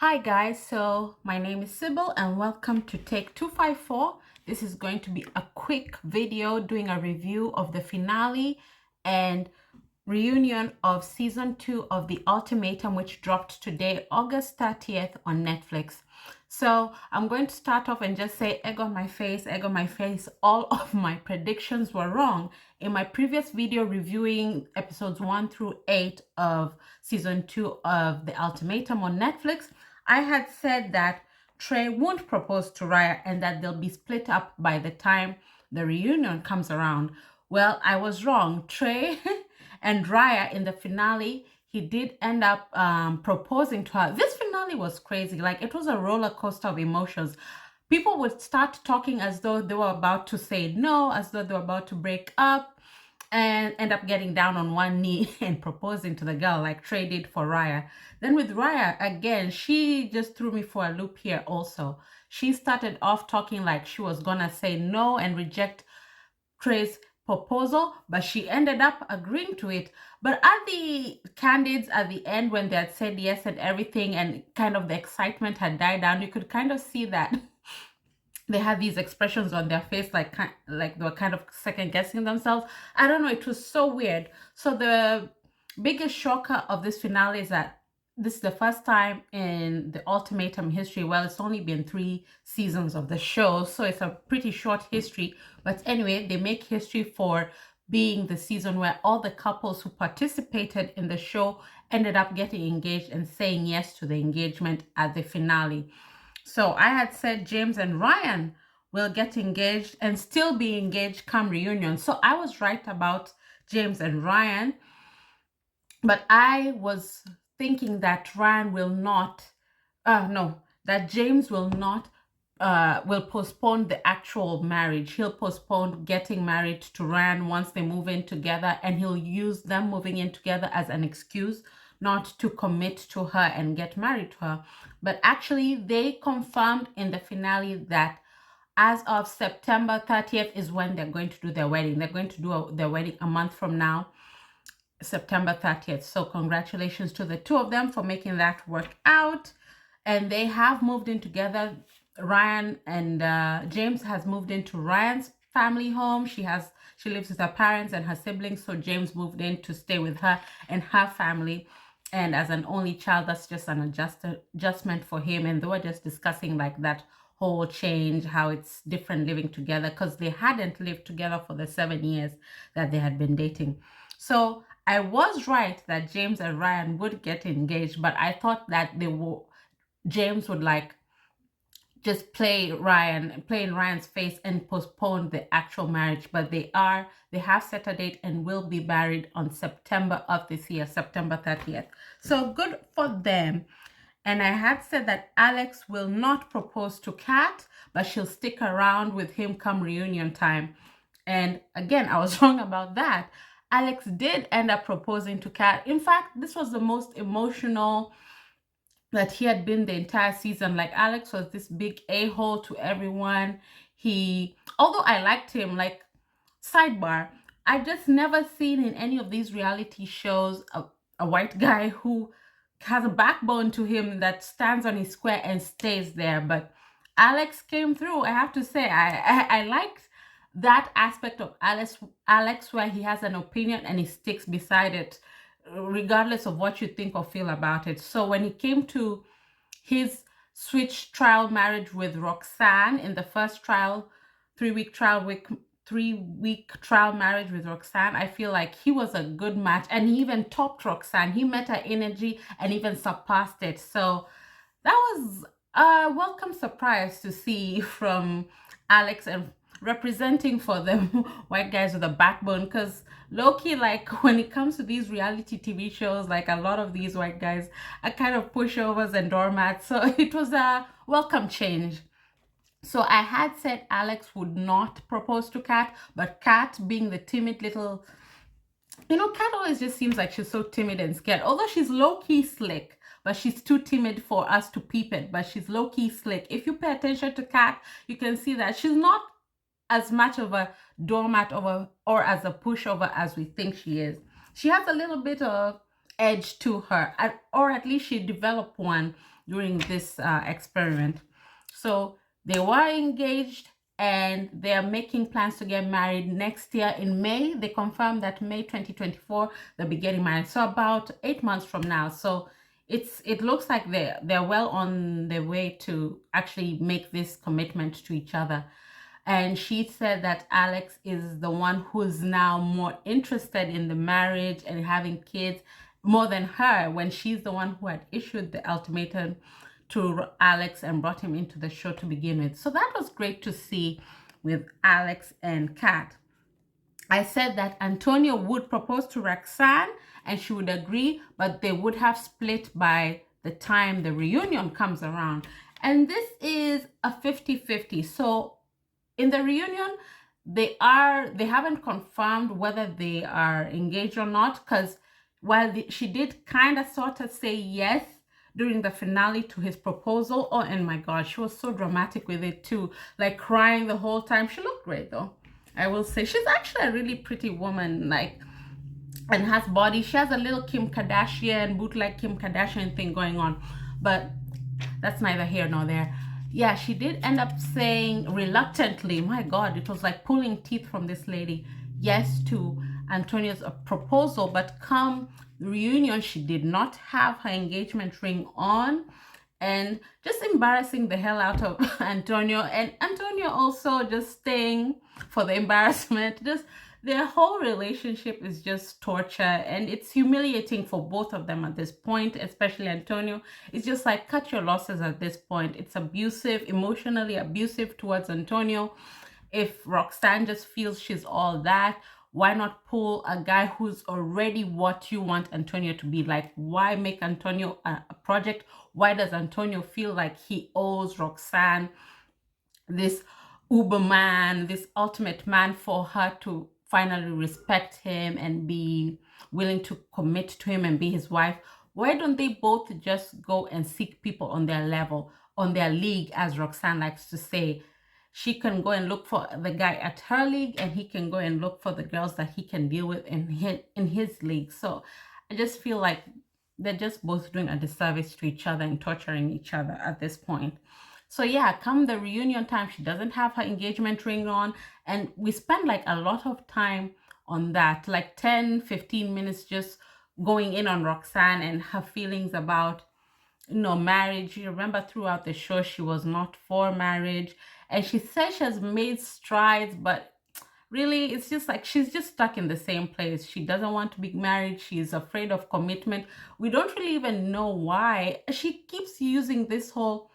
Hi guys, so my name is Sybil and welcome to Take 254. This is going to be a quick video doing a review of the finale and reunion of season 2 of The Ultimatum, which dropped today, August 30th on Netflix. So I'm going to start off and just say egg on my face, egg on my face. All of my predictions were wrong. In my previous video reviewing episodes 1 through 8 of season 2 of The Ultimatum on Netflix, I had said that Trey won't propose to Raya and that they'll be split up by the time the reunion comes around. Well, I was wrong. Trey and Raya in the finale, he did end up proposing to her. This finale was crazy. Like, it was a roller coaster of emotions. People would start talking as though they were about to say no, as though they were about to break up, and end up getting down on one knee and proposing to the girl like Trey did for Raya. Then with Raya, again, she just threw me for a loop here also. She started off talking like she was gonna say no and reject Trey's proposal, but she ended up agreeing to it. But at the candids at the end, when they had said yes and everything and kind of the excitement had died down, you could kind of see that they had these expressions on their face like they were kind of second guessing themselves. I don't know, it was so weird. So the biggest shocker of this finale is that this is the first time in the Ultimatum history. Well, it's only been 3 seasons of the show, so it's a pretty short history. But anyway, they make history for being the season where all the couples who participated in the show ended up getting engaged and saying yes to the engagement at the finale. So I had said James and Ryan will get engaged and still be engaged come reunion. So I was right about James and Ryan, but I was thinking that Ryan will not, that James will not, will postpone the actual marriage. He'll postpone getting married to Ryan once they move in together, and he'll use them moving in together as an excuse not to commit to her and get married to her. But actually, they confirmed in the finale that as of September 30th is when they're going to do their wedding. They're going to do their wedding a month from now, September 30th. So congratulations to the two of them for making that work out. And they have moved in together. Ryan and James has moved into Ryan's family home. She lives with her parents and her siblings. So James moved in to stay with her and her family. And as an only child, that's just an adjustment for him. And they were just discussing like that whole change, how it's different living together, because they hadn't lived together for the 7 years that they had been dating. So I was right that James and Ryan would get engaged, but I thought that James would like just play in Ryan's face and postpone the actual marriage. But they have set a date and will be married on September of this year, September 30th. So good for them. And I had said that Alex will not propose to Kat, but she'll stick around with him come reunion time. And again, I was wrong about that. Alex did end up proposing to Kat. In fact, this was the most emotional that he had been the entire season. Like, Alex was this big a-hole to everyone. Although I liked him, like, sidebar, I just never seen in any of these reality shows a white guy who has a backbone to him that stands on his square and stays there. But Alex came through. I have to say, I liked that aspect of Alex where he has an opinion and he sticks beside it, regardless of what you think or feel about it. So when he came to his switch trial marriage with Roxanne in the first trial, 3-week trial marriage with Roxanne, I feel like he was a good match, and he even topped Roxanne. He met her energy and even surpassed it. So that was a welcome surprise to see from Alex and representing for them white guys with a backbone, because low-key, like, when it comes to these reality TV shows, like, a lot of these white guys are kind of pushovers and doormats. So it was a welcome change. So I had said Alex would not propose to Kat, but Kat, being the timid little, Kat always just seems like she's so timid and scared, although she's low-key slick, but she's too timid for us to peep it. But she's low-key slick. If you pay attention to Kat, you can see that she's not as much of a doormat or as a pushover as we think she is. She has a little bit of edge to her, or at least she developed one during this experiment. So they were engaged and they are making plans to get married next year in May. They confirmed that May 2024 they'll be getting married. So about 8 months from now. So it looks like they're well on their way to actually make this commitment to each other. And she said that Alex is the one who's now more interested in the marriage and having kids more than her, when she's the one who had issued the ultimatum to Alex and brought him into the show to begin with. So that was great to see with Alex and Kat. I said that Antonio would propose to Roxanne and she would agree, but they would have split by the time the reunion comes around. And this is a 50-50. So in the reunion, they haven't confirmed whether they are engaged or not, because while she did kind of sort of say yes during the finale to his proposal. Oh, and my God, she was so dramatic with it too, like crying the whole time. She looked great though, I will say. She's actually a really pretty woman, like, and has body. She has a little Kim Kardashian, bootleg Kim Kardashian thing going on, but that's neither here nor there. Yeah, she did end up saying reluctantly, my God, it was like pulling teeth from this lady, yes to Antonio's proposal. But come reunion, she did not have her engagement ring on, and just embarrassing the hell out of Antonio. And Antonio also just staying for the embarrassment. Just their whole relationship is just torture, and it's humiliating for both of them at this point, especially Antonio. It's just like, cut your losses at this point. It's abusive, emotionally abusive towards Antonio. If Roxanne just feels she's all that, why not pull a guy who's already what you want Antonio to be? Like, why make Antonio a project? Why does Antonio feel like he owes Roxanne this Uberman, this ultimate man, for her to finally respect him and be willing to commit to him and be his wife? Why don't they both just go and seek people on their level, on their league, as Roxanne likes to say? She can go and look for the guy at her league, and he can go and look for the girls that he can deal with in his league. So I just feel like they're just both doing a disservice to each other and torturing each other at this point. So yeah, come the reunion time, she doesn't have her engagement ring on, and we spend like a lot of time on that, like 10-15 minutes just going in on Roxanne and her feelings about, you know, marriage. You remember throughout the show she was not for marriage, and she says she has made strides, but really it's just like she's just stuck in the same place. She doesn't want to be married. She's afraid of commitment. We don't really even know why. She keeps using this whole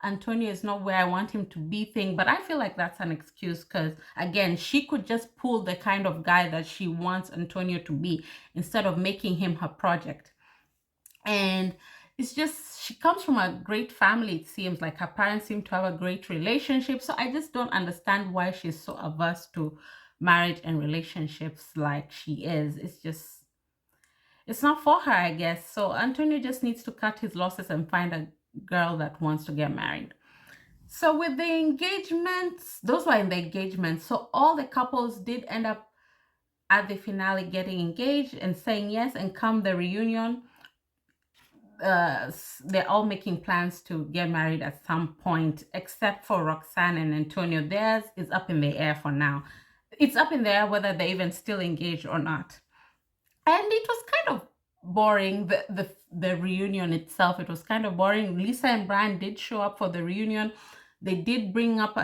Antonio is not where I want him to be thing, but I feel like that's an excuse, because again, she could just pull the kind of guy that she wants Antonio to be instead of making him her project. And it's just, she comes from a great family. It seems like her parents seem to have a great relationship. So I just don't understand why she's so averse to marriage and relationships like she is. It's just, it's not for her, I guess. So Antonio just needs to cut his losses and find a girl that wants to get married. So with the engagements, those were in the engagements. So all the couples did end up at the finale getting engaged and saying yes, and come the reunion, they're all making plans to get married at some point, except for Roxanne and Antonio. Theirs is up in the air for now. It's up in the air whether they're even still engaged or not. And it was kind of boring, the reunion itself. It was kind of boring. Lisa and Brian did show up for the reunion. They did bring up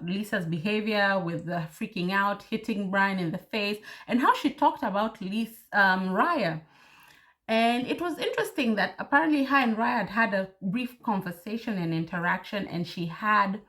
Lisa's behavior with the freaking out, hitting Brian in the face, and how she talked about Raya. And it was interesting that apparently her and Raya had a brief conversation and interaction, and she had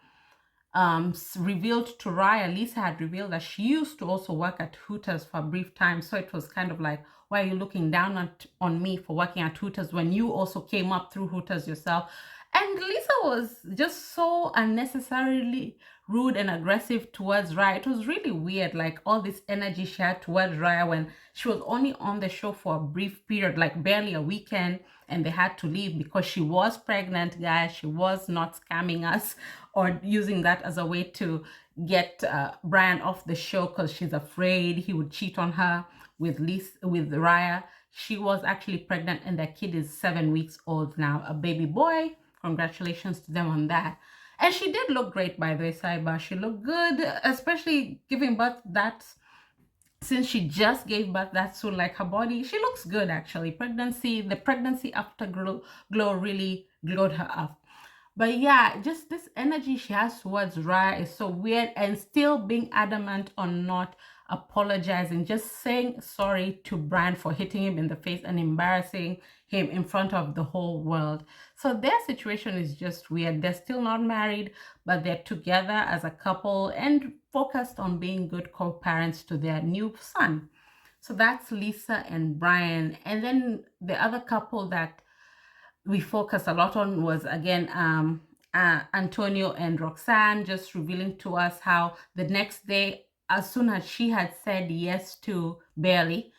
revealed to Raya, Lisa had revealed that she used to also work at Hooters for a brief time. So it was kind of like, why are you looking down on me for working at Hooters when you also came up through Hooters yourself? And Lisa was just so unnecessarily rude and aggressive towards Raya. It was really weird, like all this energy she had towards Raya when she was only on the show for a brief period, like barely a weekend, and they had to leave because she was pregnant, guys. She was not scamming us or using that as a way to get Brian off the show because she's afraid he would cheat on her with Raya. she was actually pregnant, and their kid is 7 weeks old now, a baby boy. Congratulations to them on that. And she did look great, by the way, Saiba. She looked good, especially giving birth that, since she just gave birth that soon, like her body, she looks good actually. The pregnancy after glow really glowed her up. But yeah, just this energy she has towards Raya is so weird, and still being adamant on not apologizing, just saying sorry to Brian for hitting him in the face and embarrassing him in front of the whole world. So their situation is just weird. They're still not married, but they're together as a couple and focused on being good co-parents to their new son. So that's Lisa and Brian. And then the other couple that we focused a lot on was, again, Antonio and Roxanne, just revealing to us how the next day, as soon as she had said yes to Bailey,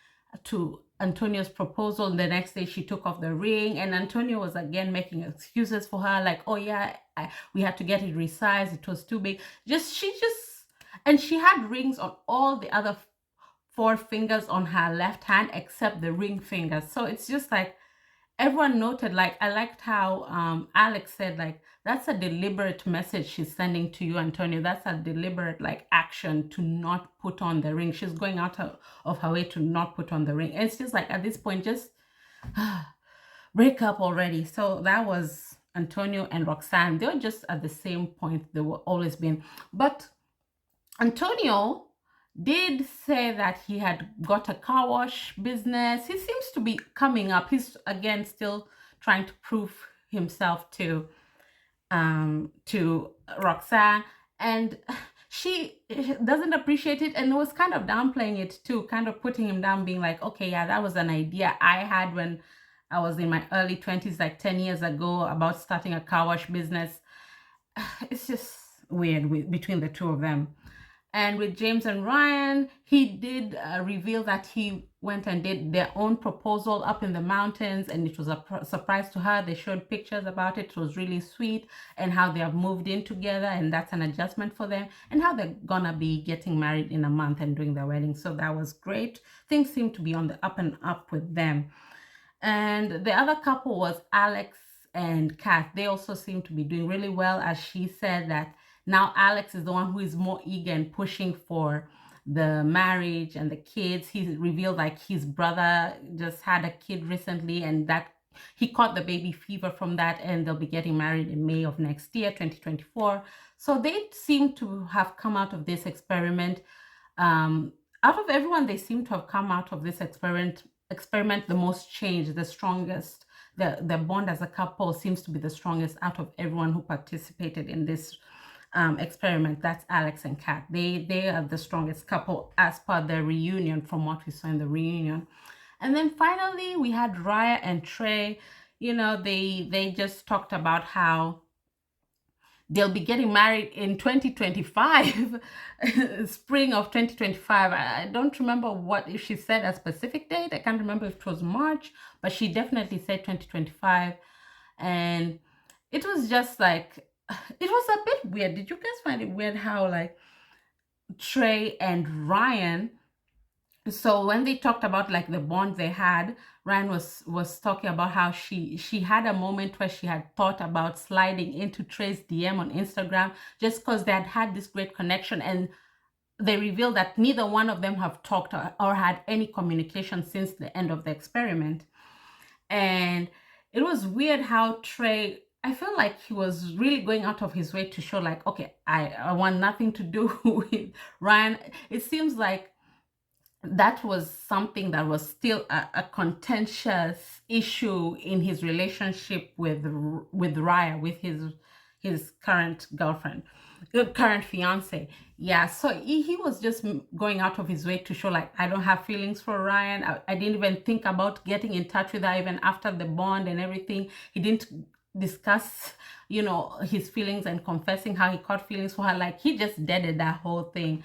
to Antonio's proposal, the next day she took off the ring, and Antonio was again making excuses for her, like, oh yeah, we had to get it resized, it was too big. And she had rings on all the other 4 fingers on her left hand except the ring fingers. So it's just like, everyone noted, like, I liked how Alex said, like, that's a deliberate message she's sending to you, Antonio. That's a deliberate, like, action to not put on the ring. She's going out of her way to not put on the ring. And it's just like, at this point, just break up already. So that was Antonio and Roxanne. They were just at the same point they were always been. But Antonio did say that he had got a car wash business. He seems to be coming up. He's again still trying to prove himself to Roxanne, and she doesn't appreciate it and was kind of downplaying it too, kind of putting him down, being like, okay, yeah, that was an idea I had when I was in my early 20s, like 10 years ago, about starting a car wash business. It's just weird between the two of them. And with James and Ryan, he did reveal that he went and did their own proposal up in the mountains, and it was a surprise to her. They showed pictures about it. It was really sweet, and how they have moved in together, and that's an adjustment for them, and how they're gonna be getting married in a month and doing their wedding. So that was great. Things seem to be on the up and up with them. And the other couple was Alex and Kat. They also seem to be doing really well, as she said that now Alex is the one who is more eager and pushing for the marriage and the kids. He revealed, like, his brother just had a kid recently, and that he caught the baby fever from that, and they'll be getting married in May of next year, 2024. So they seem to have come out of this experiment. Out of everyone, they seem to have come out of this experiment the most changed, the strongest. The bond as a couple seems to be the strongest out of everyone who participated in this experiment. That's Alex and Kat. They are the strongest couple as per the reunion, from what we saw in the reunion. And then finally we had Raya and Trey. You know, they just talked about how they'll be getting married in 2025, spring of 2025. I don't remember if she said a specific date. I can't remember if it was March, but she definitely said 2025. And it was just like, it was a bit weird. Did you guys find it weird how, like, Trey and Ryan, so when they talked about, like, the bond they had, Ryan was talking about how she had a moment where she had thought about sliding into Trey's DM on Instagram, just because they had had this great connection, and they revealed that neither one of them have talked or had any communication since the end of the experiment. And it was weird how Trey, I feel like he was really going out of his way to show, like, okay, I want nothing to do with Ryan. It seems like that was something that was still a contentious issue in his relationship with Raya, with his current girlfriend, current fiance. Yeah, so he was just going out of his way to show, like, I don't have feelings for Ryan. I didn't even think about getting in touch with her even after the bond and everything. He didn't discuss, you know, his feelings and confessing how he caught feelings for her. Like, he just deaded that whole thing.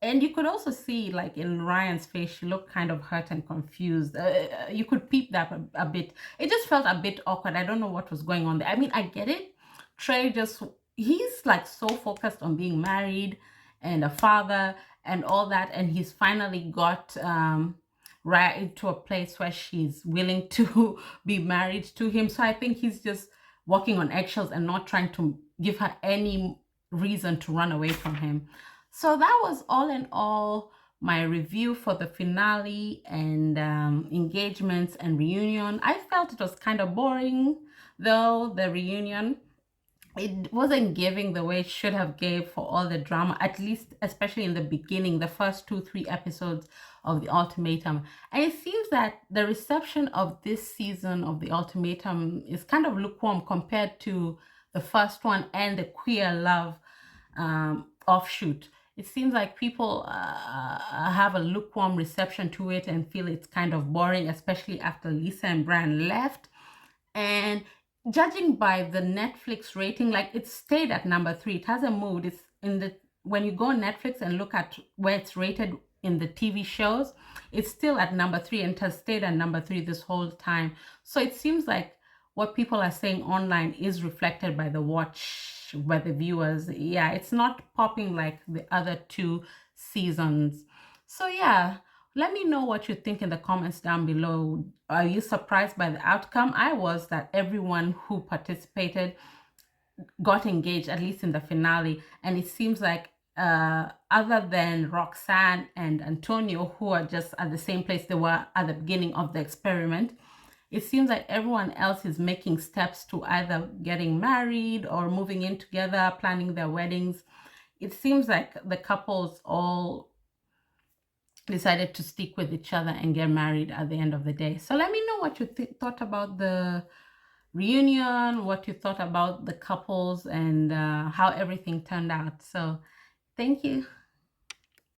And you could also see, like, in Ryan's face, she looked kind of hurt and confused. You could peep that a bit. It just felt a bit awkward. I don't know what was going on there. I mean, I get it. Trey he's like so focused on being married and a father and all that. And he's finally got right into a place where she's willing to be married to him. So I think he's just walking on eggshells and not trying to give her any reason to run away from him. So that was all in all my review for the finale and engagements and reunion. I felt it was kind of boring, though, the reunion. It wasn't giving the way it should have gave for all the drama, at least especially in the beginning, the first 2-3 episodes of the Ultimatum. And it seems that the reception of this season of the Ultimatum is kind of lukewarm compared to the first one and the Queer Love offshoot. It seems like people have a lukewarm reception to it and feel it's kind of boring, especially after Lisa and Brian left. And judging by the Netflix rating, like it stayed at number 3. It hasn't moved. It's in the, when you go on Netflix and look at where it's rated in the TV shows, it's still at number 3 and it has stayed at number 3 this whole time. So it seems like what people are saying online is reflected by the watch, by the viewers. Yeah, it's not popping like the other 2 seasons. So yeah, let me know what you think in the comments down below. Are you surprised by the outcome? I was, that everyone who participated got engaged, at least in the finale. And it seems like other than Roxanne and Antonio, who are just at the same place they were at the beginning of the experiment, it seems like everyone else is making steps to either getting married or moving in together, planning their weddings. It seems like the couples all decided to stick with each other and get married at the end of the day. So let me know what you thought about the reunion, what you thought about the couples, and how everything turned out. So thank you.